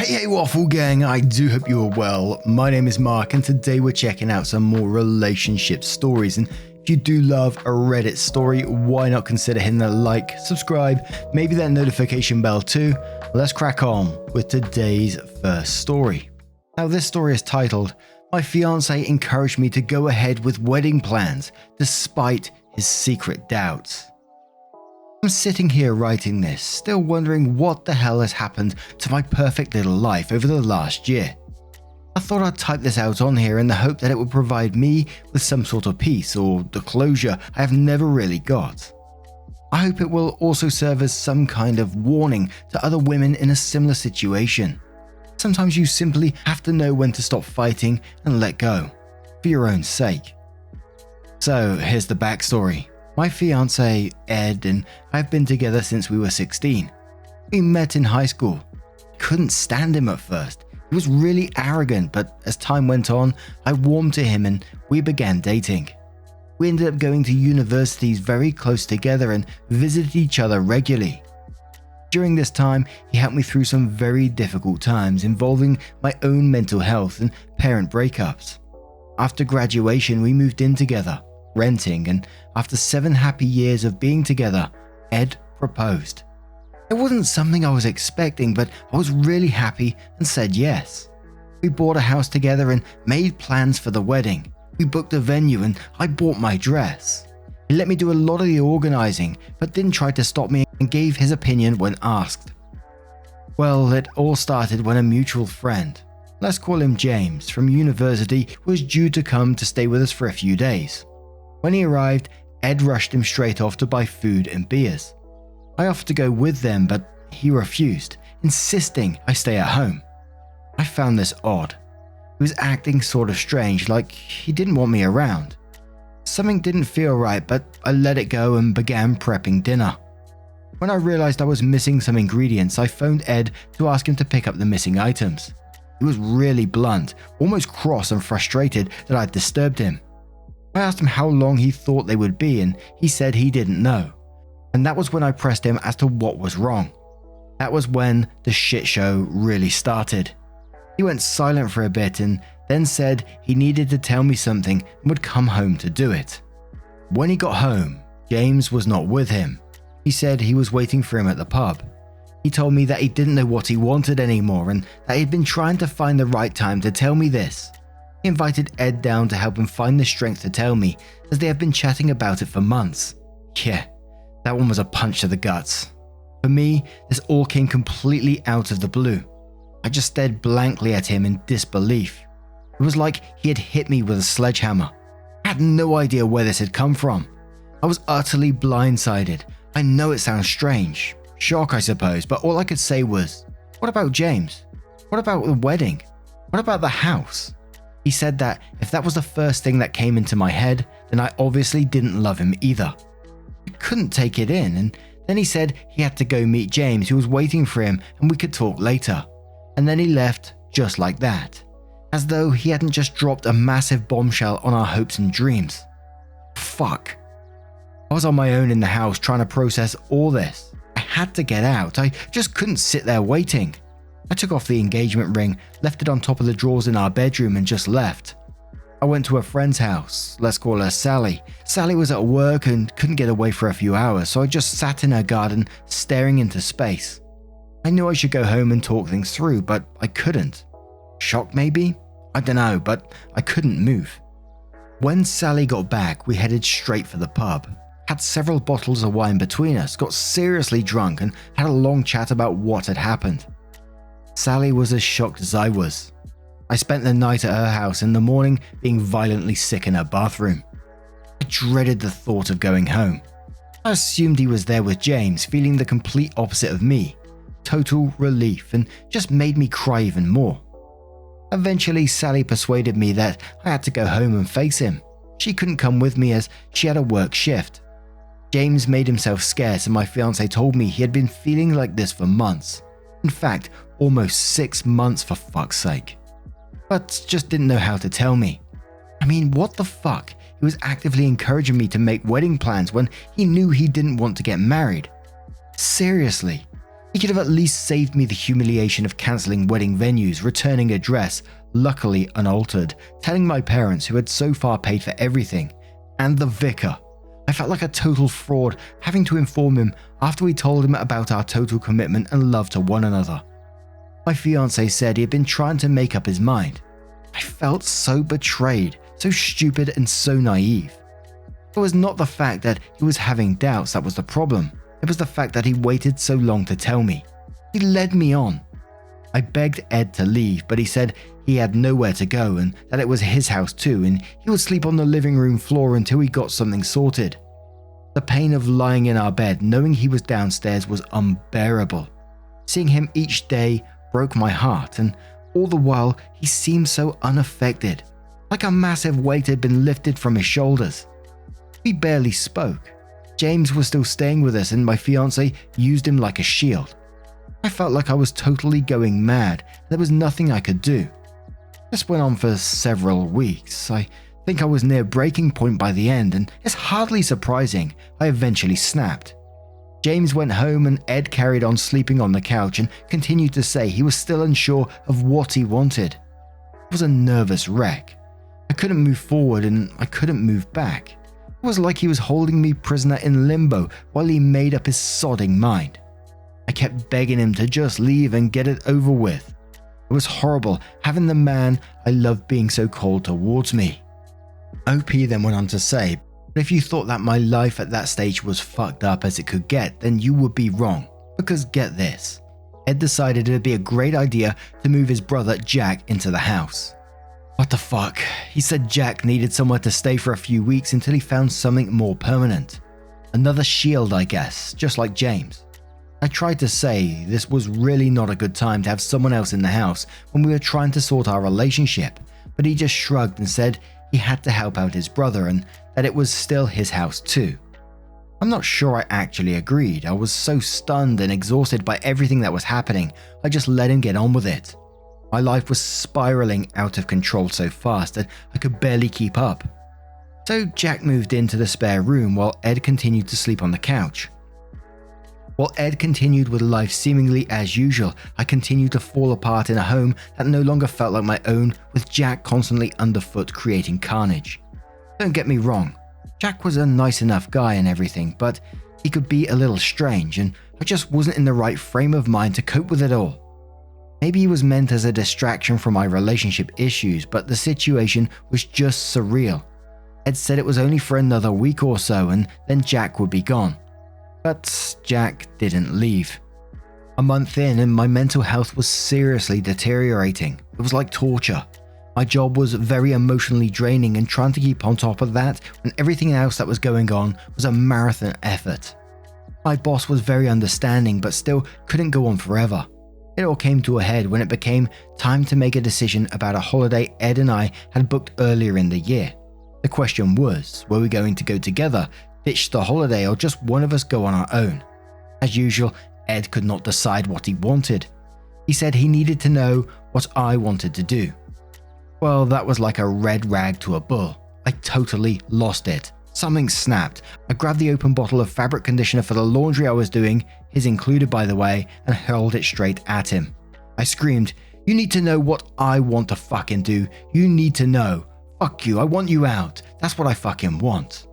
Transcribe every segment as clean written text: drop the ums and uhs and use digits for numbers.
Hey Waffle Gang, I do hope you are well. My name is Mark and today we're checking out some more relationship stories, and if you do love a Reddit story, why not consider hitting that like, subscribe, maybe that notification bell too. Let's crack on with today's first story. Now this story is titled, "My fiance encouraged me to go ahead with wedding plans despite his secret doubts." I'm sitting here writing this, still wondering what the hell has happened to my perfect little life over the last year. I thought I'd type this out on here in the hope that it would provide me with some sort of peace or the closure I have never really got. I hope it will also serve as some kind of warning to other women in a similar situation. Sometimes you simply have to know when to stop fighting and let go, for your own sake. So here's the backstory. My fiance, Ed, and I have been together since we were 16. We met in high school. Couldn't stand him at first. He was really arrogant, but as time went on, I warmed to him and we began dating. We ended up going to universities very close together and visited each other regularly. During this time, he helped me through some very difficult times involving my own mental health and parent breakups. After graduation, we moved in together, renting, and after 7 happy years of being together, Ed proposed. It wasn't something I was expecting, but I was really happy and said yes. We bought a house together and made plans for the wedding. We booked a venue and I bought my dress. He let me do a lot of the organizing, but didn't try to stop me and gave his opinion when asked. Well, it all started when a mutual friend, let's call him James, from university was due to come to stay with us for a few days. When he arrived, Ed rushed him straight off to buy food and beers. I offered to go with them, but he refused, insisting I stay at home. I found this odd. He was acting sort of strange, like he didn't want me around. Something didn't feel right, but I let it go and began prepping dinner. When I realized I was missing some ingredients, I phoned Ed to ask him to pick up the missing items. He was really blunt, almost cross and frustrated that I'd disturbed him. I asked him how long he thought they would be and he said he didn't know. And that was when I pressed him as to what was wrong. That was when the shit show really started. He went silent for a bit and then said he needed to tell me something and would come home to do it. When he got home, James was not with him. He said he was waiting for him at the pub. He told me that he didn't know what he wanted anymore and that he'd been trying to find the right time to tell me this. He invited Ed down to help him find the strength to tell me, as they have been chatting about it for months. Yeah, that one was a punch to the guts. For me, this all came completely out of the blue. I just stared blankly at him in disbelief. It was like he had hit me with a sledgehammer. I had no idea where this had come from. I was utterly blindsided. I know it sounds strange. Shock, I suppose, but all I could say was, what about James? What about the wedding? What about the house? He said that if that was the first thing that came into my head, then I obviously didn't love him either. I couldn't take it in, and then he said he had to go meet James, who was waiting for him, and we could talk later. And then he left just like that, as though he hadn't just dropped a massive bombshell on our hopes and dreams. Fuck. I was on my own in the house trying to process all this. I had to get out. I just couldn't sit there waiting. I took off the engagement ring, left it on top of the drawers in our bedroom and just left. I went to a friend's house, let's call her Sally. Sally was at work and couldn't get away for a few hours, so I just sat in her garden staring into space. I knew I should go home and talk things through, but I couldn't. Shock maybe? I don't know, but I couldn't move. When Sally got back, we headed straight for the pub. Had several bottles of wine between us, got seriously drunk and had a long chat about what had happened. Sally was as shocked as I was. I spent the night at her house, in the morning being violently sick in her bathroom. I dreaded the thought of going home. I assumed he was there with James, feeling the complete opposite of me. Total relief, and just made me cry even more. Eventually, Sally persuaded me that I had to go home and face him. She couldn't come with me as she had a work shift. James made himself scarce and my fiance told me he had been feeling like this for months. In fact, almost 6 months for fuck's sake. But just didn't know how to tell me. I mean, what the fuck? He was actively encouraging me to make wedding plans when he knew he didn't want to get married. Seriously. He could have at least saved me the humiliation of cancelling wedding venues, returning a dress, luckily unaltered, telling my parents who had so far paid for everything, and the vicar. I felt like a total fraud having to inform him after we told him about our total commitment and love to one another. My fiance said he had been trying to make up his mind. I felt so betrayed, so stupid and so naive. It was not the fact that he was having doubts that was the problem. It was the fact that he waited so long to tell me. He led me on. I begged Ed to leave, but he said he had nowhere to go and that it was his house too, and he would sleep on the living room floor until he got something sorted. The pain of lying in our bed knowing he was downstairs was unbearable. Seeing him each day broke my heart, and all the while he seemed so unaffected, like a massive weight had been lifted from his shoulders. We barely spoke. James was still staying with us and my fiance used him like a shield. I felt like I was totally going mad and there was nothing I could do. This went on for several weeks. I think I was near breaking point by the end, and it's hardly surprising I eventually snapped. James went home and Ed carried on sleeping on the couch and continued to say he was still unsure of what he wanted. I was a nervous wreck. I couldn't move forward and I couldn't move back. It was like he was holding me prisoner in limbo while he made up his sodding mind. I kept begging him to just leave and get it over with. It was horrible having the man I loved being so cold towards me. OP then went on to say, "But if you thought that my life at that stage was fucked up as it could get, then you would be wrong. Because get this, Ed decided it would be a great idea to move his brother Jack into the house." What the fuck? He said Jack needed somewhere to stay for a few weeks until he found something more permanent. Another shield, I guess, just like James. I tried to say this was really not a good time to have someone else in the house when we were trying to sort our relationship, but he just shrugged and said he had to help out his brother and that it was still his house too. I'm not sure I actually agreed. I was so stunned and exhausted by everything that was happening, I just let him get on with it. My life was spiraling out of control so fast that I could barely keep up. So Jack moved into the spare room while Ed continued to sleep on the couch. While Ed continued with life seemingly as usual, I continued to fall apart in a home that no longer felt like my own, with Jack constantly underfoot creating carnage. Don't get me wrong, Jack was a nice enough guy and everything, but he could be a little strange and I just wasn't in the right frame of mind to cope with it all. Maybe he was meant as a distraction from my relationship issues, but the situation was just surreal. Ed said it was only for another week or so and then Jack would be gone. But Jack didn't leave. A month in and my mental health was seriously deteriorating. It was like torture. My job was very emotionally draining and trying to keep on top of that when everything else that was going on was a marathon effort. My boss was very understanding but still couldn't go on forever. It all came to a head when it became time to make a decision about a holiday Ed and I had booked earlier in the year. The question was, were we going to go together, ditch the holiday, or just one of us go on our own? As usual, Ed could not decide what he wanted. He said he needed to know what I wanted to do. Well, that was like a red rag to a bull. I totally lost it. Something snapped. I grabbed the open bottle of fabric conditioner for the laundry I was doing, his included by the way, and hurled it straight at him. I screamed, "You need to know what I want to fucking do. You need to know. Fuck you, I want you out. That's what I fucking want."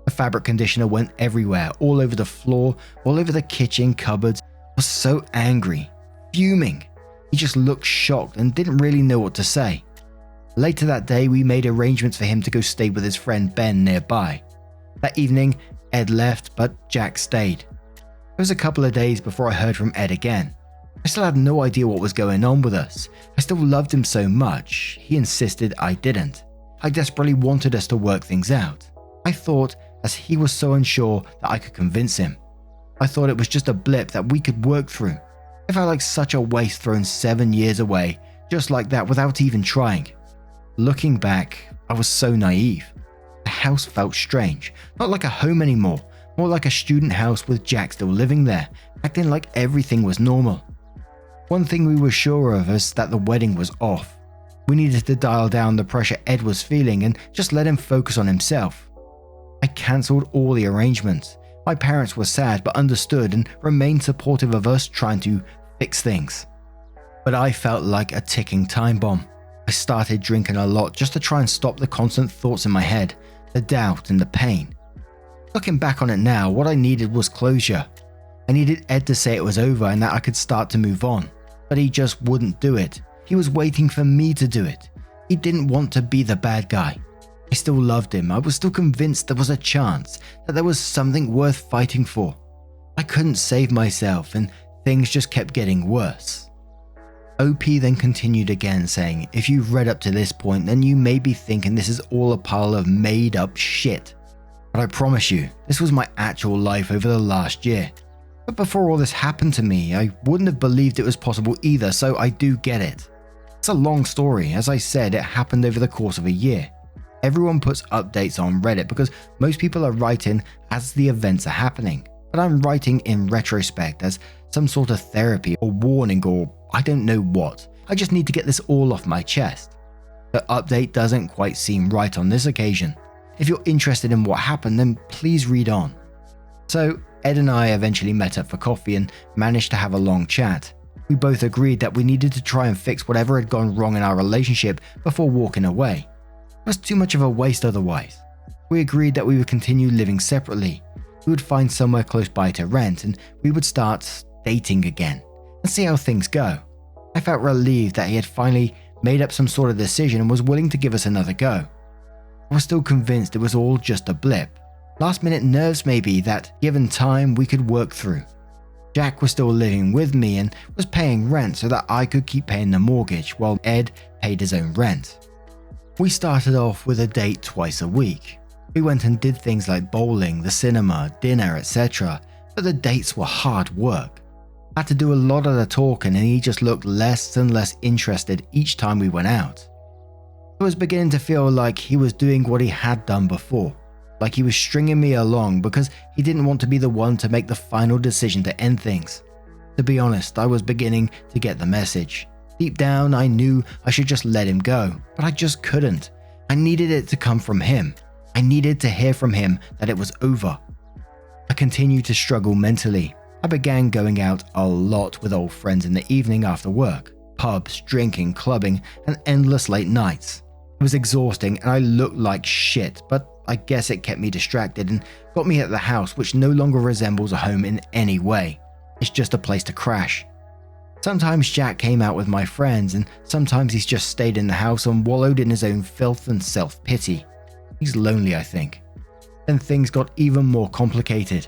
The fabric conditioner went everywhere, all over the floor, all over the kitchen cupboards. I was so angry, fuming. He just looked shocked and didn't really know what to say. Later that day, we made arrangements for him to go stay with his friend Ben nearby. That evening, Ed left, but Jack stayed. It was a couple of days before I heard from Ed again. I still had no idea what was going on with us. I still loved him so much. He insisted I didn't. I desperately wanted us to work things out. I thought, as he was so unsure, that I could convince him. I thought it was just a blip that we could work through. I felt like such a waste thrown 7 years away, just like that without even trying. Looking back, I was so naive. The house felt strange, not like a home anymore, more like a student house with Jack still living there, acting like everything was normal. One thing we were sure of is that the wedding was off. We needed to dial down the pressure Ed was feeling and just let him focus on himself. I cancelled all the arrangements. My parents were sad but understood and remained supportive of us trying to fix things. But I felt like a ticking time bomb. I started drinking a lot just to try and stop the constant thoughts in my head, the doubt and the pain. Looking back on it now, what I needed was closure. I needed Ed to say it was over and that I could start to move on. But he just wouldn't do it. He was waiting for me to do it. He didn't want to be the bad guy. I still loved him. I was still convinced there was a chance, that there was something worth fighting for. I couldn't save myself and things just kept getting worse. OP then continued again saying, if you've read up to this point, then you may be thinking this is all a pile of made up shit. But I promise you, this was my actual life over the last year. But before all this happened to me, I wouldn't have believed it was possible either, so I do get it. It's a long story. As I said, it happened over the course of a year. Everyone puts updates on Reddit because most people are writing as the events are happening. But I'm writing in retrospect as some sort of therapy or warning or I don't know what. I just need to get this all off my chest. The update doesn't quite seem right on this occasion. If you're interested in what happened, then please read on. So Ed and I eventually met up for coffee and managed to have a long chat. We both agreed that we needed to try and fix whatever had gone wrong in our relationship before walking away. It was too much of a waste otherwise. We agreed that we would continue living separately. We would find somewhere close by to rent and we would start dating again and see how things go. I felt relieved that he had finally made up some sort of decision and was willing to give us another go. I was still convinced it was all just a blip. Last minute nerves maybe that, given time, we could work through. Jack was still living with me and was paying rent so that I could keep paying the mortgage while Ed paid his own rent. We started off with a date twice a week. We went and did things like bowling, the cinema, dinner, etc. But the dates were hard work. I had to do a lot of the talking and he just looked less and less interested each time we went out. I was beginning to feel like he was doing what he had done before. Like he was stringing me along because he didn't want to be the one to make the final decision to end things. To be honest, I was beginning to get the message. Deep down, I knew I should just let him go, but I just couldn't. I needed it to come from him. I needed to hear from him that it was over. I continued to struggle mentally. I began going out a lot with old friends in the evening after work. Pubs, drinking, clubbing, and endless late nights. It was exhausting and I looked like shit, but I guess it kept me distracted and got me at the house, which no longer resembles a home in any way. It's just a place to crash. Sometimes Jack came out with my friends and sometimes he's just stayed in the house and wallowed in his own filth and self-pity. He's lonely, I think. Then things got even more complicated.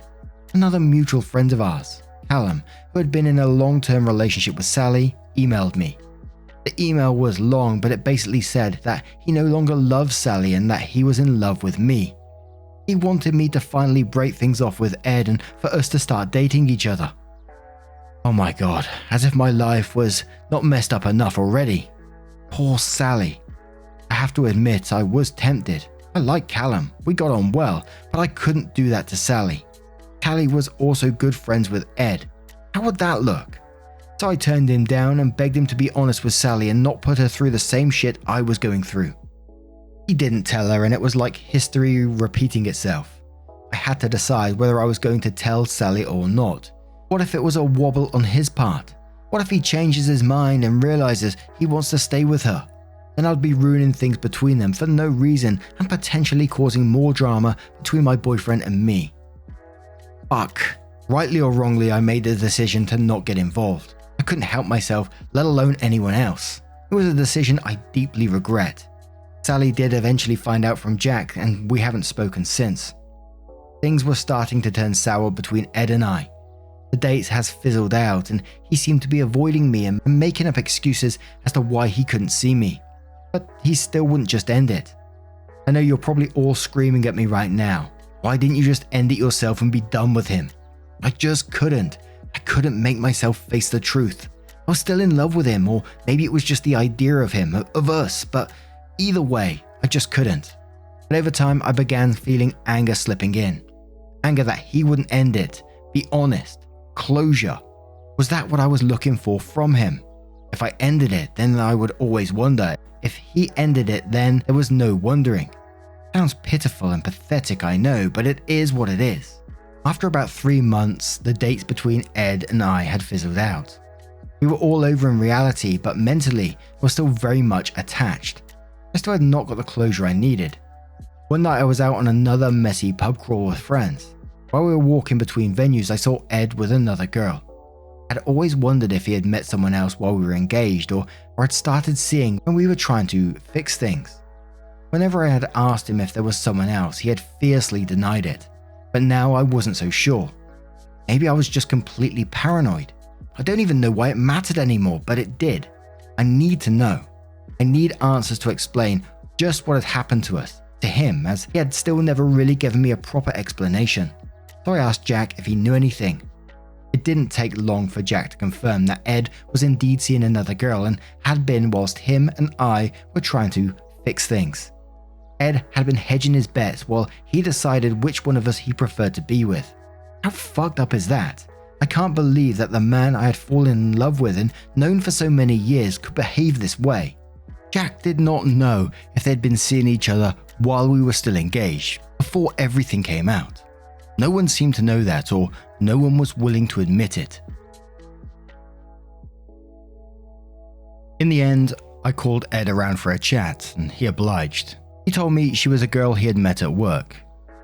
Another mutual friend of ours, Callum, who had been in a long-term relationship with Sally, emailed me. The email was long, but it basically said that he no longer loves Sally and that he was in love with me. He wanted me to finally break things off with Ed and for us to start dating each other. Oh my god, as if my life was not messed up enough already. Poor Sally. I have to admit I was tempted. I liked Callum, we got on well, but I couldn't do that to Sally. Callie was also good friends with Ed. How would that look? So I turned him down and begged him to be honest with Sally and not put her through the same shit I was going through. He didn't tell her and it was like history repeating itself. I had to decide whether I was going to tell Sally or not. What if it was a wobble on his part? What if he changes his mind and realizes he wants to stay with her? Then I'd be ruining things between them for no reason and potentially causing more drama between my boyfriend and me. Fuck. Rightly or wrongly, I made the decision to not get involved. I couldn't help myself, let alone anyone else. It was a decision I deeply regret. Sally did eventually find out from Jack and we haven't spoken since. Things were starting to turn sour between Ed and I. The dates has fizzled out and he seemed to be avoiding me and making up excuses as to why he couldn't see me. But he still wouldn't just end it. I know you're probably all screaming at me right now. Why didn't you just end it yourself and be done with him? I just couldn't. I couldn't make myself face the truth. I was still in love with him, or maybe it was just the idea of him, of us, but either way, I just couldn't. But over time, I began feeling anger slipping in. Anger that he wouldn't end it, be honest, closure. Was that what I was looking for from him? If I ended it, then I would always wonder. If he ended it, then there was no wondering. Sounds pitiful and pathetic, I know, but it is what it is. After about 3 months, the dates between Ed and I had fizzled out. We were all over in reality, but mentally were still very much attached. I still had not got the closure I needed. One night I was out on another messy pub crawl with friends. While we were walking between venues, I saw Ed with another girl. I'd always wondered if he had met someone else while we were engaged or had started seeing when we were trying to fix things. Whenever I had asked him if there was someone else, he had fiercely denied it. But now I wasn't so sure. Maybe I was just completely paranoid. I don't even know why it mattered anymore, but it did. I need to know. I need answers to explain just what had happened to us, to him, as he had still never really given me a proper explanation. So I asked Jack if he knew anything. It didn't take long for Jack to confirm that Ed was indeed seeing another girl and had been whilst him and I were trying to fix things. Ed had been hedging his bets while he decided which one of us he preferred to be with. How fucked up is that? I can't believe that the man I had fallen in love with and known for so many years could behave this way. Jack did not know if they'd been seeing each other while we were still engaged, before everything came out. No one seemed to know that, or no one was willing to admit it. In the end, I called Ed around for a chat, and he obliged. He told me she was a girl he had met at work.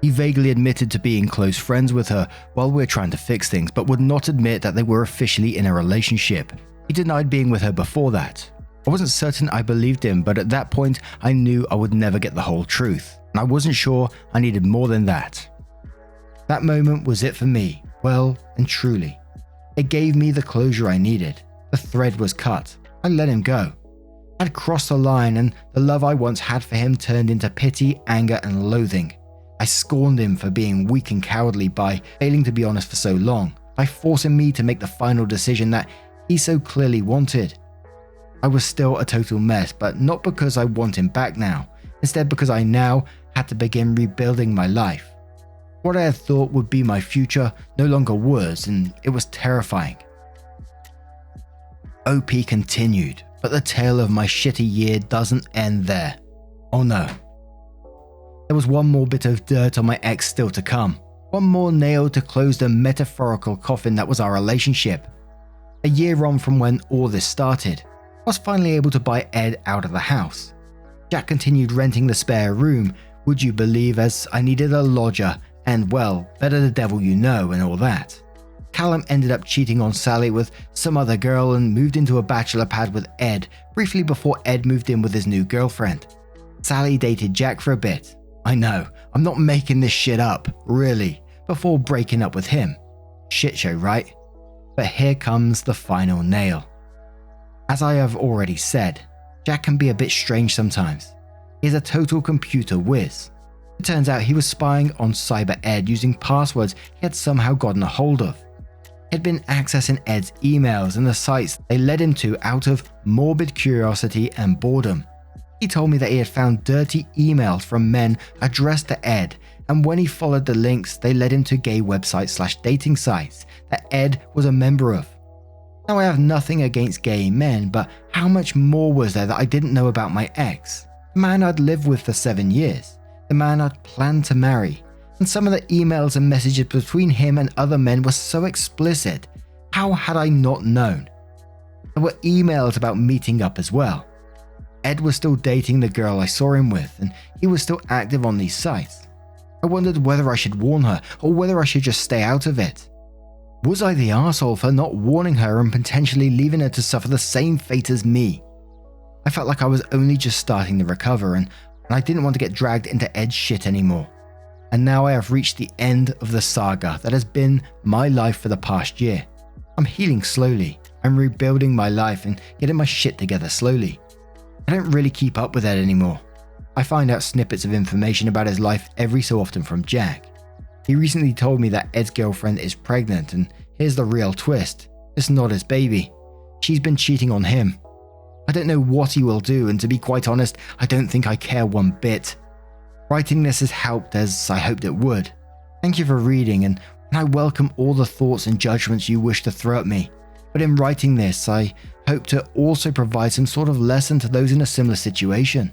He vaguely admitted to being close friends with her while we were trying to fix things, but would not admit that they were officially in a relationship. He denied being with her before that. I wasn't certain I believed him, but at that point I knew I would never get the whole truth, and I wasn't sure I needed more than that. That moment was it for me, well and truly. It gave me the closure I needed. The thread was cut. I let him go. I'd crossed the line, and the love I once had for him turned into pity, anger, and loathing. I scorned him for being weak and cowardly by failing to be honest for so long, by forcing me to make the final decision that he so clearly wanted. I was still a total mess, but not because I want him back now, instead because I now had to begin rebuilding my life. What I had thought would be my future no longer was, and it was terrifying. OP continued, but the tale of my shitty year doesn't end there. Oh no. There was one more bit of dirt on my ex still to come. One more nail to close the metaphorical coffin that was our relationship. A year on from when all this started, I was finally able to buy Ed out of the house. Jack continued renting the spare room, would you believe, as I needed a lodger and, well, better the devil you know and all that. Callum ended up cheating on Sally with some other girl and moved into a bachelor pad with Ed briefly before Ed moved in with his new girlfriend. Sally dated Jack for a bit. I know, I'm not making this shit up, really, before breaking up with him. Shit show, right? But here comes the final nail. As I have already said, Jack can be a bit strange sometimes. He's a total computer whiz. It turns out he was spying on Cyber Ed using passwords he had somehow gotten a hold of. He had been accessing Ed's emails and the sites they led him to out of morbid curiosity and boredom. He told me that he had found dirty emails from men addressed to Ed, and when he followed the links, they led him to gay websites/dating sites that Ed was a member of. Now I have nothing against gay men, but how much more was there that I didn't know about my ex? The man I'd lived with for 7 years, the man I'd planned to marry, and some of the emails and messages between him and other men were so explicit. How had I not known? There were emails about meeting up as well. Ed was still dating the girl I saw him with, and he was still active on these sites. I wondered whether I should warn her, or whether I should just stay out of it. Was I the arsehole for not warning her and potentially leaving her to suffer the same fate as me? I felt like I was only just starting to recover, and I didn't want to get dragged into Ed's shit anymore. And now I have reached the end of the saga that has been my life for the past year. I'm healing slowly. I'm rebuilding my life and getting my shit together slowly. I don't really keep up with Ed anymore. I find out snippets of information about his life every so often from Jack. He recently told me that Ed's girlfriend is pregnant, and here's the real twist. It's not his baby. She's been cheating on him. I don't know what he will do, and to be quite honest, I don't think I care one bit. Writing this has helped as I hoped it would. Thank you for reading, and I welcome all the thoughts and judgments you wish to throw at me. But in writing this, I hope to also provide some sort of lesson to those in a similar situation.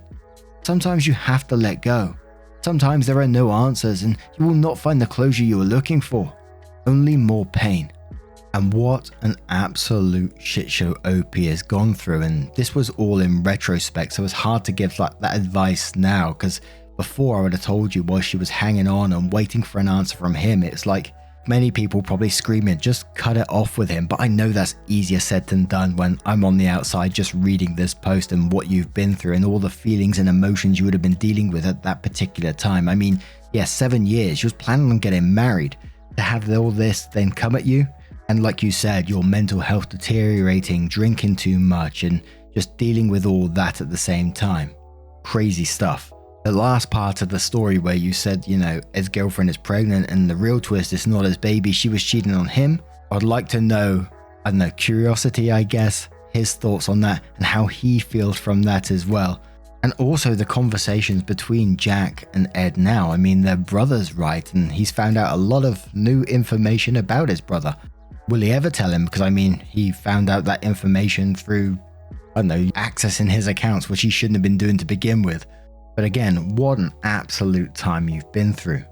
Sometimes you have to let go. Sometimes there are no answers and you will not find the closure you are looking for. only more pain. And what an absolute shit show OP has gone through. And this was all in retrospect, so it's hard to give that advice now, because before I would have told you while she was hanging on and waiting for an answer from him. It's like many people probably screaming, just cut it off with him. But I know that's easier said than done when I'm on the outside just reading this post and what you've been through and all the feelings and emotions you would have been dealing with at that particular time. I mean, yeah, 7 years. She was planning on getting married. To have all this then come at you. And like you said, your mental health deteriorating, drinking too much, and just dealing with all that at the same time. Crazy stuff. The last part of the story where you said, you know, his girlfriend is pregnant and the real twist is not his baby, she was cheating on him. I'd like to know, I don't know, curiosity, I guess, his thoughts on that and how he feels from that as well. And also the conversations between Jack and Ed now. I mean, they're brothers, right? And he's found out a lot of new information about his brother. Will he ever tell him? Because I mean, he found out that information through, I don't know, accessing his accounts, which he shouldn't have been doing to begin with. But again, what an absolute time you've been through.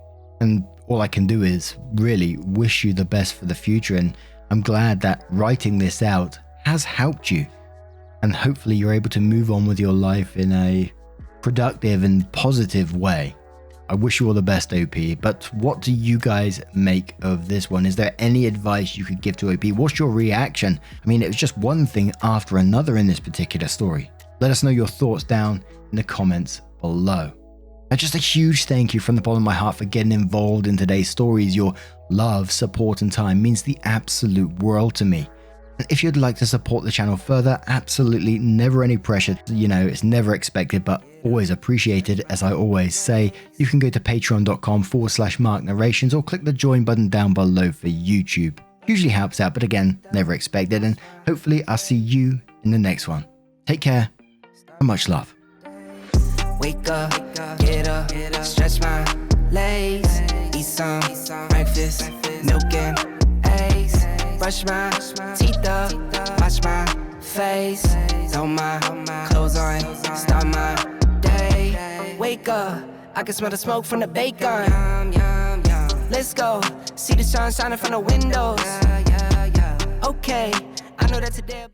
And all I can do is really wish you the best for the future. And I'm glad that writing this out has helped you. And hopefully you're able to move on with your life in a productive and positive way. I wish you all the best, OP, but what do you guys make of this one? Is there any advice you could give to OP? What's your reaction? I mean, it was just one thing after another in this particular story. Let us know your thoughts down in the comments below. And just a huge thank you from the bottom of my heart for getting involved in today's stories. Your love, support, and time means the absolute world to me. And if you'd like to support the channel further, absolutely never any pressure. You know, it's never expected, but always appreciated. As I always say, you can go to patreon.com/marknarrations or click the join button down below for YouTube. Usually helps out, but again, never expected. And hopefully I'll see you in the next one. Take care and much love. Wake up, get up, stretch my legs, eat some breakfast, milk and eggs, brush my teeth up, wash my face, throw my clothes on, start my day. Wake up, I can smell the smoke from the bacon. Let's go, see the sun shining from the windows. Okay, I know that today